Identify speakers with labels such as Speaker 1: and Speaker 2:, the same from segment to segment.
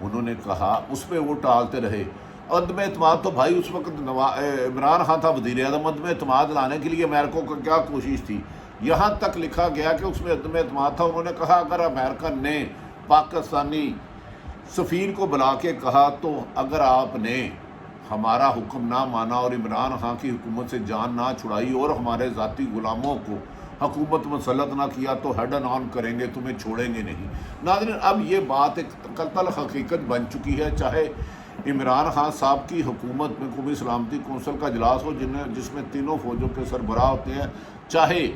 Speaker 1: انہوں نے کہا اس پہ وہ ٹالتے رہے. عدم اعتماد تو بھائی اس وقت عمران خان تھا وزیر اعظم. عدم اعتماد لانے کے لیے امریکہ کو کیا کوشش تھی, یہاں تک لکھا گیا کہ اس میں عدم اعتماد تھا. انہوں نے کہا اگر امریکہ نے پاکستانی سفیر کو بلا کے کہا تو اگر آپ نے ہمارا حکم نہ مانا اور عمران خان کی حکومت سے جان نہ چھڑائی اور ہمارے ذاتی غلاموں کو حکومت مسلط نہ کیا تو ہیڈ آن کریں گے, تمہیں چھوڑیں گے نہیں. ناظرین, اب یہ بات ایک قطعی حقیقت بن چکی ہے. چاہے عمران خان صاحب کی حکومت میں قومی سلامتی کونسل کا اجلاس ہو جس میں تینوں فوجوں کے سربراہ ہوتے ہیں, چاہے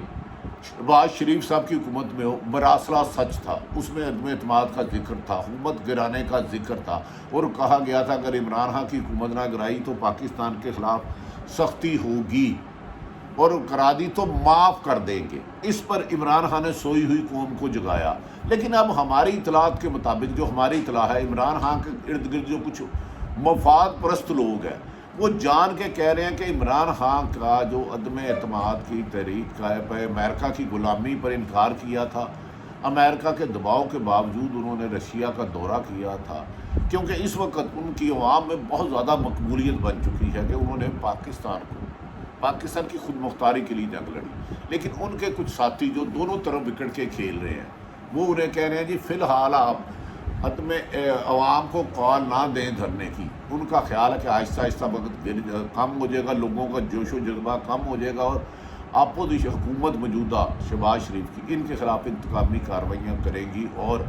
Speaker 1: شہباز شریف صاحب کی حکومت میں ہو, براسلا سچ تھا. اس میں عدم اعتماد کا ذکر تھا, حکومت گرانے کا ذکر تھا, اور کہا گیا تھا اگر عمران خان کی حکومت نہ گرائی تو پاکستان کے خلاف سختی ہوگی, اور کرا دی تو معاف کر دیں گے. اس پر عمران خان نے سوئی ہوئی قوم کو جگایا. لیکن اب ہماری اطلاعات کے مطابق, جو ہماری اطلاع ہے, عمران خان کے ارد گرد جو کچھ مفاد پرست لوگ ہیں وہ جان کے کہہ رہے ہیں کہ عمران خان کا جو عدم اعتماد کی تحریک کا ہے, امریکہ کی غلامی پر انکار کیا تھا, امریکہ کے دباؤ کے باوجود انہوں نے رشیا کا دورہ کیا تھا, کیونکہ اس وقت ان کی عوام میں بہت زیادہ مقبولیت بن چکی ہے کہ انہوں نے پاکستان کی خود مختاری کے لیے جنگ لڑی. لیکن ان کے کچھ ساتھی جو دونوں طرف وکٹ کے کھیل رہے ہیں وہ انہیں کہہ رہے ہیں جی فی الحال آپ عدم عوام کو کال نہ دیں دھرنے کی. ان کا خیال ہے کہ آہستہ آہستہ وقت کم ہو جائے گا, لوگوں کا جوش و جذبہ کم ہو جائے گا, اور اپوزیشن حکومت موجودہ شہباز شریف کی ان کے خلاف انتقامی کارروائیاں کرے گی, اور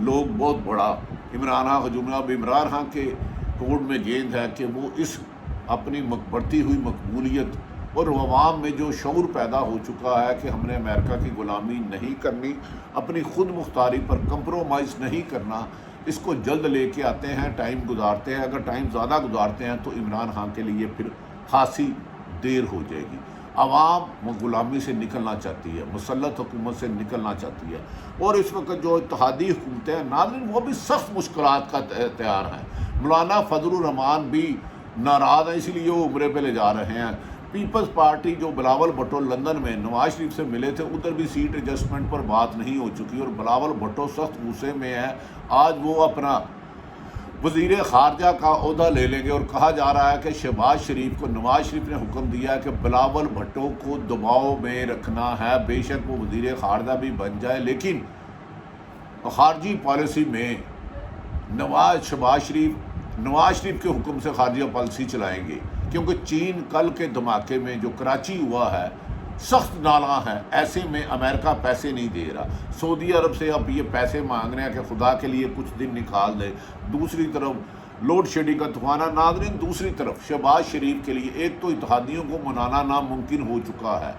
Speaker 1: لوگ بہت بڑا عمران خان ہجوم. اب عمران خان کے کورٹ میں گیند ہے کہ وہ اس اپنی بڑھتی ہوئی مقبولیت اور عوام میں جو شعور پیدا ہو چکا ہے کہ ہم نے امریکہ کی غلامی نہیں کرنی, اپنی خود مختاری پر کمپرومائز نہیں کرنا, اس کو جلد لے کے آتے ہیں, ٹائم گزارتے ہیں. اگر ٹائم زیادہ گزارتے ہیں تو عمران خان کے لیے پھر خاصی دیر ہو جائے گی. عوام غلامی سے نکلنا چاہتی ہے, مسلط حکومت سے نکلنا چاہتی ہے, اور اس وقت جو اتحادی حکومتیں ہیں ناظرین وہ بھی سخت مشکلات کا تیار ہیں. مولانا فضل الرحمان بھی ناراض ہیں, اس لیے وہ عمرے پہ لے جا رہے ہیں. پیپلز پارٹی جو بلاول بھٹو لندن میں نواز شریف سے ملے تھے, ادھر بھی سیٹ ایڈجسٹمنٹ پر بات نہیں ہو چکی, اور بلاول بھٹو سخت غصے میں ہے. آج وہ اپنا وزیر خارجہ کا عہدہ لے لیں گے, اور کہا جا رہا ہے کہ شہباز شریف کو نواز شریف نے حکم دیا ہے کہ بلاول بھٹو کو دباؤ میں رکھنا ہے. بے شک وہ وزیر خارجہ بھی بن جائے, لیکن خارجی پالیسی میں شہباز شریف کے حکم سے خارجہ پالیسی چلائیں گے, کیونکہ چین کل کے دھماکے میں جو کراچی ہوا ہے سخت نالاں ہے. ایسے میں امریکہ پیسے نہیں دے رہا, سعودی عرب سے اب یہ پیسے مانگ رہے ہیں کہ خدا کے لیے کچھ دن نکال دے. دوسری طرف لوڈ شیڈنگ کا طوفان ہے. ناظرین, دوسری طرف شہباز شریف کے لیے ایک تو اتحادیوں کو منانا ناممکن ہو چکا ہے,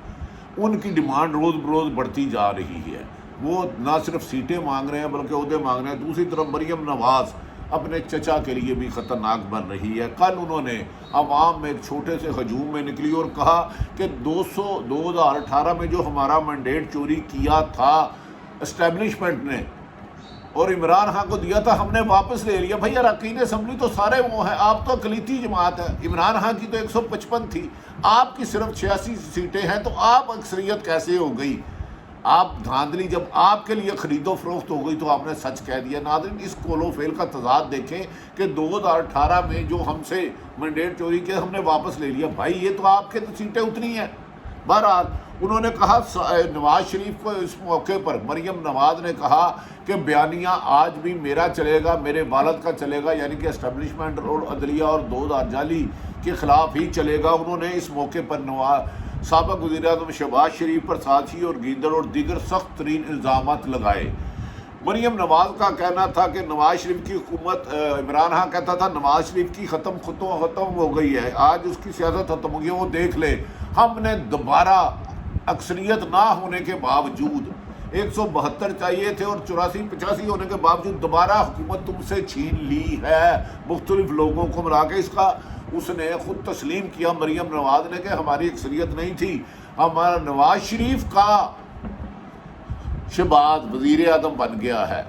Speaker 1: ان کی ڈیمانڈ روز بروز بڑھتی جا رہی ہے. وہ نہ صرف سیٹیں مانگ رہے ہیں بلکہ عہدے مانگ رہے ہیں. دوسری طرف مریم نواز اپنے چچا کے لیے بھی خطرناک بن رہی ہے. کل انہوں نے عوام میں ایک چھوٹے سے ہجوم میں نکلی اور کہا کہ 2018 میں جو ہمارا مینڈیٹ چوری کیا تھا اسٹیبلشمنٹ نے اور عمران خان کو دیا تھا, ہم نے واپس لے لیا. بھائی اراکین اسمبلی تو سارے وہ ہیں, آپ تو اقلیتی جماعت ہے. عمران خان کی تو 155 تھی, آپ کی صرف 86 سیٹیں ہیں, تو آپ اکثریت کیسے ہو گئی؟ آپ دھاندلی جب آپ کے لیے خرید و فروخت ہو گئی تو آپ نے سچ کہہ دیا. ناظرین, اس کول و فیل کا تضاد دیکھیں کہ 2018 میں جو ہم سے مینڈیٹ چوری کیا ہم نے واپس لے لیا. بھائی یہ تو آپ کے سیٹیں اتنی ہیں. بہرحال انہوں نے کہا, نواز شریف کو اس موقع پر مریم نواز نے کہا کہ بیانیہ آج بھی میرا چلے گا, میرے والد کا چلے گا, یعنی کہ اسٹیبلشمنٹ اور عدلیہ اور 2000 جعلی کے خلاف ہی چلے گا. انہوں نے اس موقع پر سابق وزیر اعظم شہباز شریف پر سازشی اور گیدڑ اور دیگر سخت ترین الزامات لگائے. مریم نواز کا کہنا تھا کہ نواز شریف کی حکومت, عمران خان کہتا تھا نواز شریف کی ختم ہو گئی ہے, آج اس کی سیاست ختم ہو گئی. وہ دیکھ لے, ہم نے دوبارہ اکثریت نہ ہونے کے باوجود 172 چاہیے تھے اور 84-85 ہونے کے باوجود دوبارہ حکومت تم سے چھین لی ہے مختلف لوگوں کو ملا کے. اس کا اس نے خود تسلیم کیا مریم نواز نے کہ ہماری اکثریت نہیں تھی, ہمارا نواز شریف کا شہباز وزیر اعظم بن گیا ہے.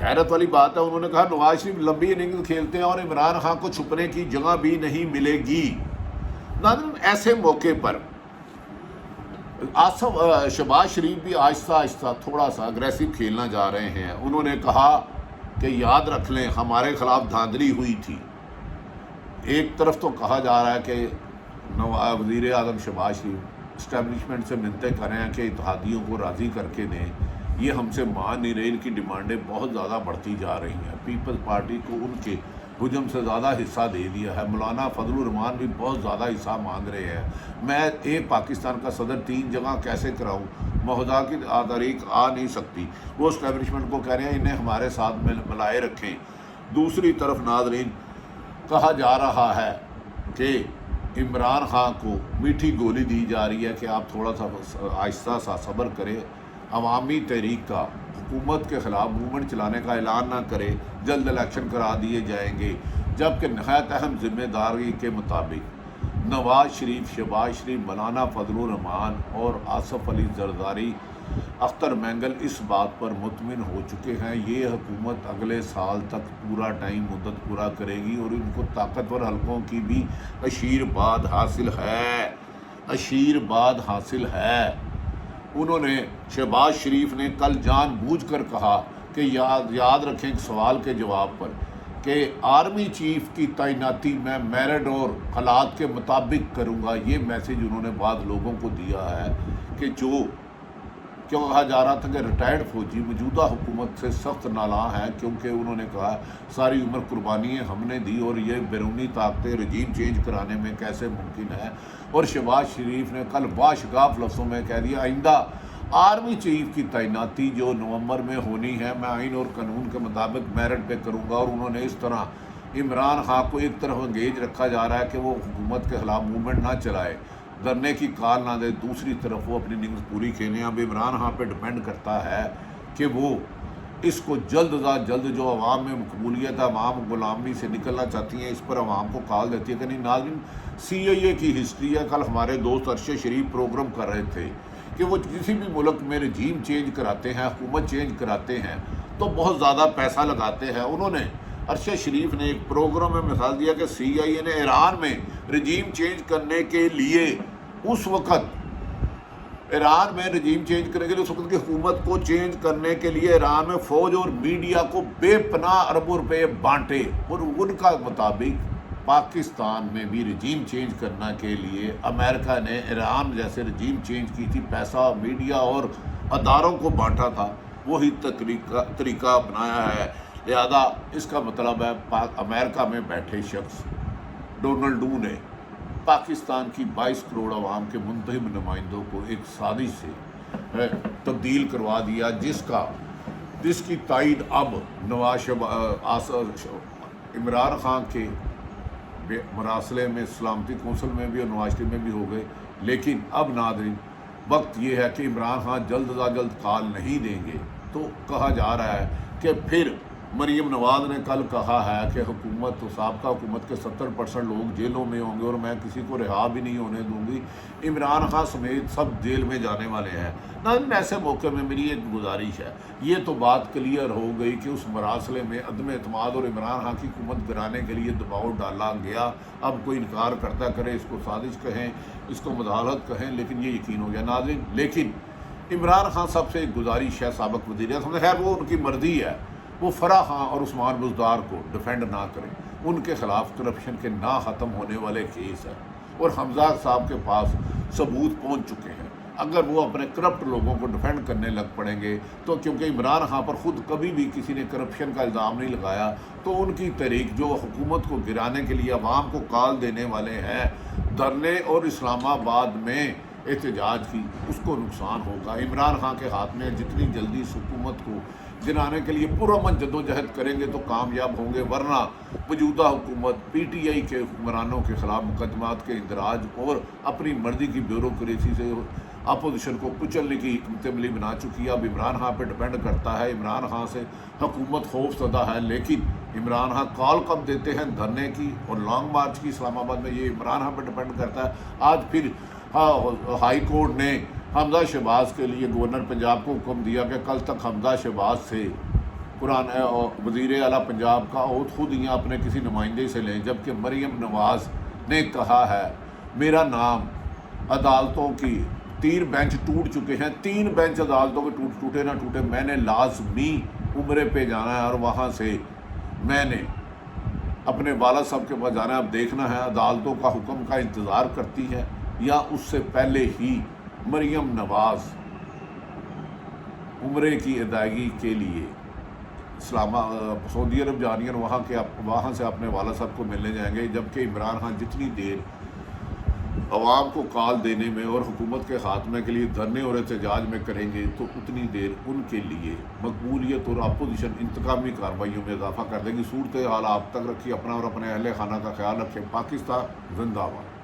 Speaker 1: حیرت والی بات ہے. انہوں نے کہا نواز شریف لمبی اننگز کھیلتے ہیں اور عمران خان کو چھپنے کی جگہ بھی نہیں ملے گی. ناظرین, ایسے موقع پر شہباز شریف بھی آہستہ آہستہ تھوڑا سا اگریسو کھیلنا جا رہے ہیں. انہوں نے کہا کہ یاد رکھ لیں ہمارے خلاف دھاندلی ہوئی تھی۔ ایک طرف تو کہا جا رہا ہے کہ وزیر اعظم شہباز شریف اسٹیبلشمنٹ سے منتیں کریں کہ اتحادیوں کو راضی کر کے دیں، یہ ہم سے مان نہیں رہے، ان کی ڈیمانڈیں بہت زیادہ بڑھتی جا رہی ہیں۔ پیپلز پارٹی کو ان کے حجم سے زیادہ حصہ دے دیا ہے، مولانا فضل الرحمان بھی بہت زیادہ حصہ مانگ رہے ہیں۔ میں ایک پاکستان کا صدر 3 جگہ کیسے کراؤں؟ مہودا کی تاریخ آ نہیں سکتی۔ وہ اسٹیبلشمنٹ کو کہہ رہے ہیں انہیں ہمارے ساتھ ملائے رکھیں۔ دوسری طرف ناظرین کہا جا رہا ہے کہ عمران خان کو میٹھی گولی دی جا رہی ہے کہ آپ تھوڑا سا آہستہ سا صبر کریں، عوامی تحریک کا حکومت کے خلاف موومنٹ چلانے کا اعلان نہ کرے، جلد الیکشن کرا دیے جائیں گے۔ جبکہ نہایت اہم ذمہ داری کے مطابق نواز شریف، شہباز شریف، مولانا فضل الرحمان اور آصف علی زرداری، اختر مینگل اس بات پر مطمئن ہو چکے ہیں یہ حکومت اگلے سال تک پورا ٹائم مدت پورا کرے گی، اور ان کو طاقتور حلقوں کی بھی آشیرواد حاصل ہے۔ انہوں نے شہباز شریف نے کل جان بوجھ کر کہا کہ یاد رکھیں ایک سوال کے جواب پر کہ آرمی چیف کی تعیناتی میں میرٹ اور حالات کے مطابق کروں گا۔ یہ میسیج انہوں نے بعض لوگوں کو دیا ہے کہ جو کیوں کہا جا رہا تھا کہ ریٹائرڈ فوجی موجودہ حکومت سے سخت نالاں ہیں، کیونکہ انہوں نے کہا ساری عمر قربانیاں ہم نے دی اور یہ بیرونی طاقتیں رجیم چینج کرانے میں کیسے ممکن ہے۔ اور شہباز شریف نے کل باشگاف لفظوں میں کہہ دیا آئندہ آرمی چیف کی تعیناتی جو نومبر میں ہونی ہے میں آئین اور قانون کے مطابق میرٹ پہ کروں گا۔ اور انہوں نے اس طرح عمران خان کو ایک طرف انگیج رکھا جا رہا ہے کہ وہ حکومت کے خلاف موومنٹ نہ چلائے، دھرنے کی کال نہ دے، دوسری طرف وہ اپنی نیڈز پوری کھیلیں۔ اب عمران خان پہ ڈپینڈ کرتا ہے کہ وہ اس کو جلد از جلد جو عوام میں مقبولیت ہے، عوام غلامی سے نکلنا چاہتی ہیں، اس پر عوام کو کال دیتی ہے کہ نہیں۔ ناظرین CIA کی ہسٹری ہے، کل ہمارے دوست ارشد شریف پروگرام کر رہے تھے کہ وہ کسی بھی ملک میں رجیم چینج کراتے ہیں، حکومت چینج کراتے ہیں تو بہت زیادہ پیسہ لگاتے ہیں۔ انہوں نے ارشد شریف نے ایک پروگرام میں مثال دیا کہ CIA نے ایران میں رجیم چینج کرنے کے لیے اس وقت ایران میں رجیم چینج کرنے کے لیے اس وقت کی حکومت کو چینج کرنے کے لیے ایران میں فوج اور میڈیا کو بے پناہ اربوں روپے بانٹے، اور ان کا مطابق پاکستان میں بھی رجیم چینج کرنے کے لیے امریکہ نے ایران جیسے رجیم چینج کی تھی، پیسہ میڈیا اور اداروں کو بانٹا تھا، وہی طریقہ اپنایا ہے۔ لہذا اس کا مطلب ہے امریکہ میں بیٹھے شخص ڈونلڈ ڈو نے پاکستان کی 22 کروڑ عوام کے منتخب نمائندوں کو ایک سازش سے تبدیل کروا دیا، جس کی تائید اب عمران خان کے مراسلے میں سلامتی کونسل میں بھی اور نواز شریف میں بھی ہو گئے۔ لیکن اب ناظرین وقت یہ ہے کہ عمران خان جلد از جلد کال نہیں دیں گے تو کہا جا رہا ہے کہ پھر مریم نواز نے کل کہا ہے کہ حکومت سابقہ حکومت کے 70% لوگ جیلوں میں ہوں گے اور میں کسی کو رہا بھی نہیں ہونے دوں گی، عمران خان سمیت سب جیل میں جانے والے ہیں۔ ناظرین ایسے موقع میں میری ایک گزارش ہے، یہ تو بات کلیئر ہو گئی کہ اس مراسلے میں عدم اعتماد اور عمران خان کی حکومت گرانے کے لیے دباؤ ڈالا گیا۔ اب کوئی انکار کرتا کرے، اس کو سازش کہیں، اس کو مداخلت کہیں، لیکن یہ یقین ہو گیا ناظرین۔ لیکن عمران خان سب سے ایک گزارش ہے سابق وزیر اعظم، خیر وہ ان کی مرضی ہے، وہ فرح خان اور عثمان بزدار کو ڈیفینڈ نہ کریں، ان کے خلاف کرپشن کے نہ ختم ہونے والے کیس ہیں اور حمزہ صاحب کے پاس ثبوت پہنچ چکے ہیں۔ اگر وہ اپنے کرپٹ لوگوں کو ڈیفینڈ کرنے لگ پڑیں گے تو کیونکہ عمران خان پر خود کبھی بھی کسی نے کرپشن کا الزام نہیں لگایا، تو ان کی تحریک جو حکومت کو گرانے کے لیے عوام کو کال دینے والے ہیں دھرنے اور اسلام آباد میں احتجاج کی، اس کو نقصان ہوگا۔ عمران خان کے ہاتھ میں جتنی جلدی اس حکومت کو گرانے کے لیے پرامن جدوجہد کریں گے تو کامیاب ہوں گے، ورنہ موجودہ حکومت PTI کے حکمرانوں کے خلاف مقدمات کے اندراج اور اپنی مرضی کی بیوروکریسی سے اپوزیشن کو کچلنے کی حکمت عملی بنا چکی ہے۔ اب عمران خان پہ ڈپینڈ کرتا ہے، عمران خان سے حکومت خوف زدہ ہے، لیکن عمران خان کال کب دیتے ہیں دھرنے کی اور لانگ مارچ کی اسلام آباد میں، یہ عمران خان پہ ڈپینڈ کرتا ہے۔ آج پھر ہائی کورٹ نے حمزہ شہباز کے لیے گورنر پنجاب کو حکم دیا کہ کل تک حمزہ شہباز سے وزیر اعلیٰ پنجاب کا عہد خود ہی اپنے کسی نمائندے سے لیں، جبکہ مریم نواز نے کہا ہے میرا نام عدالتوں کی 3 بینچ ٹوٹ چکے ہیں، 3 بینچ عدالتوں کے ٹوٹے نہ ٹوٹے، میں نے لازمی عمرے پہ جانا ہے اور وہاں سے میں نے اپنے والد صاحب کے پاس جانا ہے. اب دیکھنا ہے عدالتوں کا حکم کا انتظار کرتی ہے یا اس سے پہلے ہی مریم نواز عمرے کی ادائیگی کے لیے سعودی عرب جانی اور وہاں سے اپنے والد صاحب کو ملنے جائیں گے. جبکہ عمران خان جتنی دیر عوام کو کال دینے میں اور حکومت کے خاتمے کے لیے دھرنے اور احتجاج میں کریں گے تو اتنی دیر ان کے لیے مقبولیت اور اپوزیشن انتقامی کارروائیوں میں اضافہ کر دے گی. صورتحال آپ تک رکھیے اپنا اور اپنے اہل خانہ کا خیال رکھیں. پاکستان زندہ باد.